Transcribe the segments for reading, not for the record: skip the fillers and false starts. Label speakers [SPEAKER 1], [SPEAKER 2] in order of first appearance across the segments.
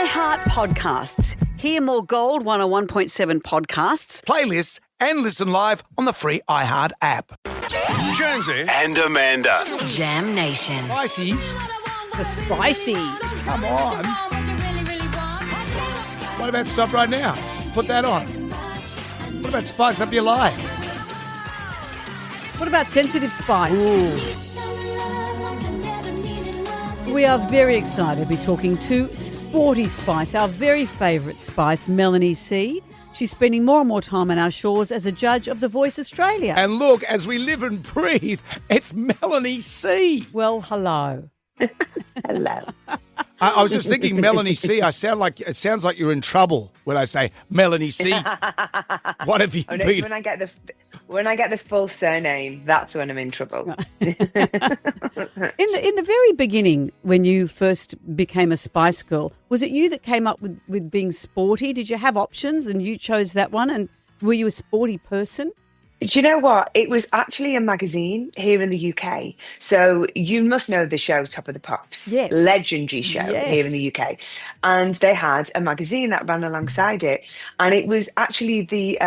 [SPEAKER 1] iHeart Podcasts. Hear more Gold 101.7 podcasts,
[SPEAKER 2] playlists, and listen live on the free iHeart app.
[SPEAKER 3] Jonesy and Amanda.
[SPEAKER 1] Jam Nation.
[SPEAKER 2] Spices.
[SPEAKER 1] The Spices.
[SPEAKER 2] Come on. What about Stop Right Now? Put that on. What about Spice Up Your Life?
[SPEAKER 1] What about Sensitive Spice?
[SPEAKER 2] Ooh.
[SPEAKER 1] We are very excited to be talking to Sporty Spice, our very favourite Spice, Mel C. She's spending more and more time on our shores as a judge of The Voice Australia.
[SPEAKER 2] And look, as we live and breathe, it's Melanie C.
[SPEAKER 1] Well, hello.
[SPEAKER 4] Hello.
[SPEAKER 2] I was just thinking, Melanie C. It sounds like you're in trouble when I say Melanie C. What have you
[SPEAKER 4] Oh, no,
[SPEAKER 2] been?
[SPEAKER 4] when I get the full surname, that's when I'm in trouble.
[SPEAKER 1] In the very beginning, when you first became a Spice Girl, was it you that came up with being sporty? Did you have options and you chose that one? And were you a sporty person?
[SPEAKER 4] Do you know what? It was actually a magazine here in the UK. So you must know the show Top of the Pops.
[SPEAKER 1] Yes.
[SPEAKER 4] Legendary show here in the UK. And they had a magazine that ran alongside it. And it was actually the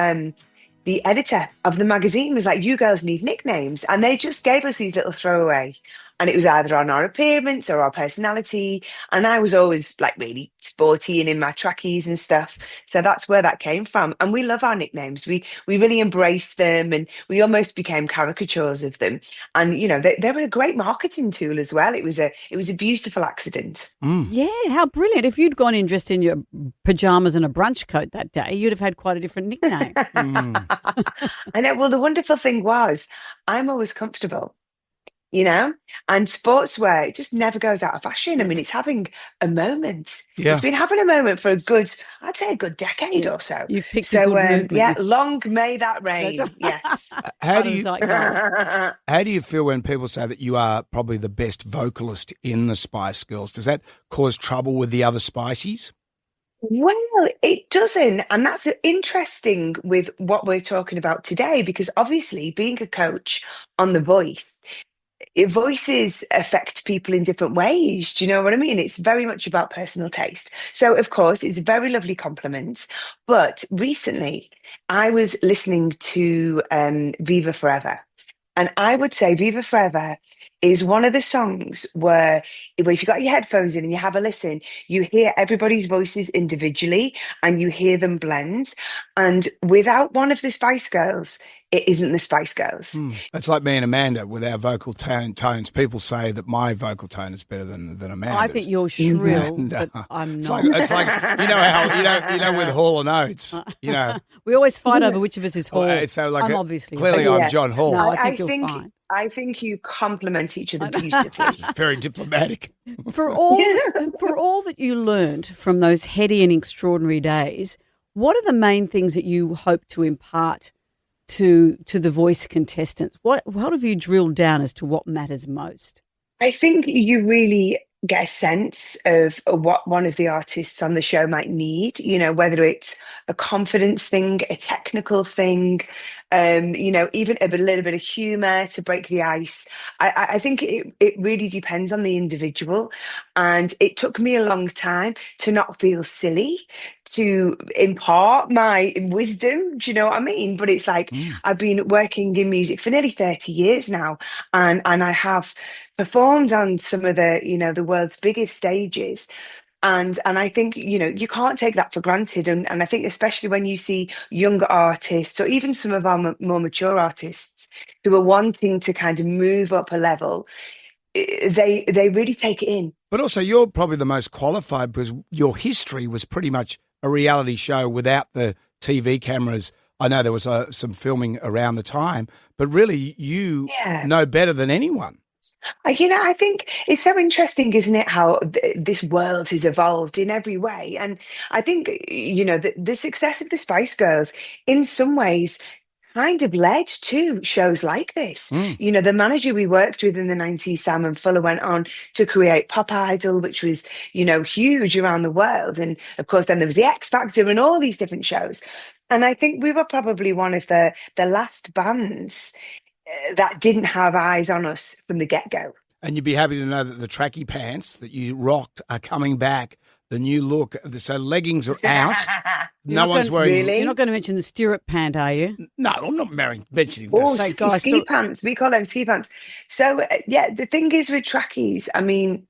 [SPEAKER 4] editor of the magazine was like, you girls need nicknames. And they just gave us these little throwaway. And it was either on our appearance or our personality. And I was always like really sporty and in my trackies and stuff. So that's where that came from. And we love our nicknames. We really embraced them and we almost became caricatures of them. And, you know, they were a great marketing tool as well. It was a beautiful accident.
[SPEAKER 2] Mm.
[SPEAKER 1] Yeah, how brilliant. If you'd gone in dressed in your pajamas and a brunch coat that day, you'd have had quite a different nickname.
[SPEAKER 4] I know. Well, the wonderful thing was I'm always comfortable. You know, and sportswear, it just never goes out of fashion. I mean, it's having a moment.
[SPEAKER 2] Yeah.
[SPEAKER 4] It's been having a moment for I'd say a good decade or so.
[SPEAKER 1] You've picked a good movement.
[SPEAKER 4] Yeah, long may that reign. Yes.
[SPEAKER 2] How do you feel when people say that you are probably the best vocalist in the Spice Girls? Does that cause trouble with the other Spices?
[SPEAKER 4] Well, it doesn't. And that's interesting with what we're talking about today, because obviously being a coach on The Voice, voices affect people in different ways. Do you know what I mean? It's very much about personal taste. So, of course, it's a very lovely compliment. But recently, I was listening to Viva Forever. And I would say Viva Forever is one of the songs where if you've got your headphones in and you have a listen, you hear everybody's voices individually and you hear them blend. And without one of the Spice Girls, it isn't the Spice Girls.
[SPEAKER 2] It's like me and Amanda with our vocal tones. People say that my vocal tone is better than Amanda's.
[SPEAKER 1] I think you're shrill, but I'm not.
[SPEAKER 2] It's like you know how with Hall and Oates. You know,
[SPEAKER 1] we always fight over which of us is Hall. I'm obviously
[SPEAKER 2] clearly
[SPEAKER 1] Hall.
[SPEAKER 2] I'm John Hall.
[SPEAKER 1] No, I think you're fine.
[SPEAKER 4] I think you complement each other beautifully.
[SPEAKER 2] Very diplomatic.
[SPEAKER 1] For all that you learned from those heady and extraordinary days, what are the main things that you hope to impart to the Voice contestants? What have you drilled down as to what matters most?
[SPEAKER 4] I think you really get a sense of what one of the artists on the show might need, you know, whether it's a confidence thing, a technical thing, you know, even a little bit of humour to break the ice. I think it really depends on the individual. And it took me a long time to not feel silly, to impart my wisdom. Do you know what I mean? But it's like I've been working in music for nearly 30 years now. And I have performed on some of the, you know, the world's biggest stages. And I think, you know, you can't take that for granted. And I think especially when you see younger artists or even some of our more mature artists who are wanting to kind of move up a level, they really take it in.
[SPEAKER 2] But also you're probably the most qualified because your history was pretty much a reality show without the TV cameras. I know there was some filming around the time, but really you know better than anyone.
[SPEAKER 4] You know, I think it's so interesting, isn't it, how this world has evolved in every way. And I think, you know, the success of the Spice Girls in some ways kind of led to shows like this. You know, the manager we worked with in the 90s, Simon Fuller, went on to create Pop Idol, which was, you know, huge around the world. And of course, then there was the X Factor and all these different shows. And I think we were probably one of the last bands that didn't have eyes on us from the get-go.
[SPEAKER 2] And you'd be happy to know that the tracky pants that you rocked are coming back. the new look. So leggings are out.
[SPEAKER 1] You're
[SPEAKER 2] No
[SPEAKER 1] not
[SPEAKER 2] one's
[SPEAKER 1] gonna-
[SPEAKER 2] wearing.
[SPEAKER 4] Really?
[SPEAKER 1] You're not going to mention the stirrup pant, are you?
[SPEAKER 2] No, I'm not mentioning
[SPEAKER 4] Oh,
[SPEAKER 2] this.
[SPEAKER 1] guys,
[SPEAKER 4] ski
[SPEAKER 1] so-
[SPEAKER 4] pants. We call them ski pants. So, yeah, the thing is with trackies, I mean,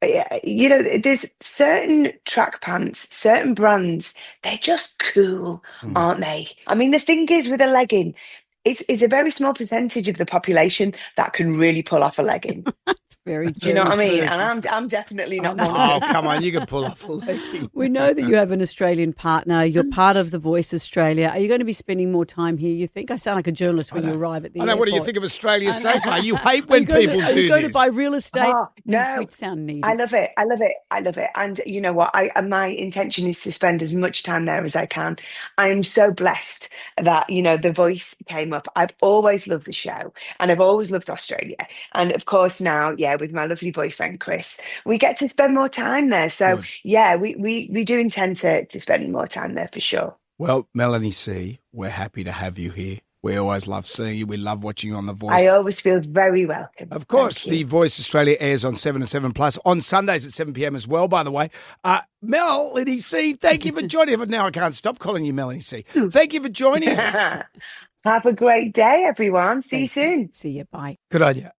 [SPEAKER 4] there's certain track pants, certain brands, they're just cool, aren't they? I mean, the thing is with a legging, it's a very small percentage of the population that can really pull off a legging.
[SPEAKER 1] Very,
[SPEAKER 4] Do you know what I
[SPEAKER 1] very
[SPEAKER 4] mean?
[SPEAKER 1] true.
[SPEAKER 4] And I'm definitely not
[SPEAKER 1] know.
[SPEAKER 4] one of
[SPEAKER 2] Oh,
[SPEAKER 4] them.
[SPEAKER 2] come on. You can pull off a legging.
[SPEAKER 1] We know that you have an Australian partner. You're part of The Voice Australia. Are you going to be spending more time here, you think? I sound like a journalist when you arrive at the
[SPEAKER 2] I know.
[SPEAKER 1] airport.
[SPEAKER 2] What do you think of Australia so far? You hate
[SPEAKER 1] Are
[SPEAKER 2] when
[SPEAKER 1] you going
[SPEAKER 2] people
[SPEAKER 1] to, are
[SPEAKER 2] do
[SPEAKER 1] you going
[SPEAKER 2] this.
[SPEAKER 1] to buy real estate?
[SPEAKER 4] Oh, no.
[SPEAKER 1] You sound needy.
[SPEAKER 4] I love it. I love it. I love it. And you know what? My intention is to spend as much time there as I can. I'm so blessed that, The Voice came up. I've always loved the show and I've always loved Australia. And of course now, with my lovely boyfriend, Chris, we get to spend more time there. So
[SPEAKER 2] Good.
[SPEAKER 4] we do intend to spend more time there for sure.
[SPEAKER 2] Well, Melanie C, we're happy to have you here. We always love seeing you. We love watching you on The Voice.
[SPEAKER 4] I always feel very welcome.
[SPEAKER 2] Of course,
[SPEAKER 4] Thank you.
[SPEAKER 2] The Voice Australia airs on 7 and 7 Plus on Sundays at 7 p.m. as well, by the way. Melanie C, thank you for joining us. Now I can't stop calling you Melanie C. Thank you for joining us.
[SPEAKER 4] Have a great day, everyone. See you soon.
[SPEAKER 1] See you. Bye.
[SPEAKER 2] Good idea.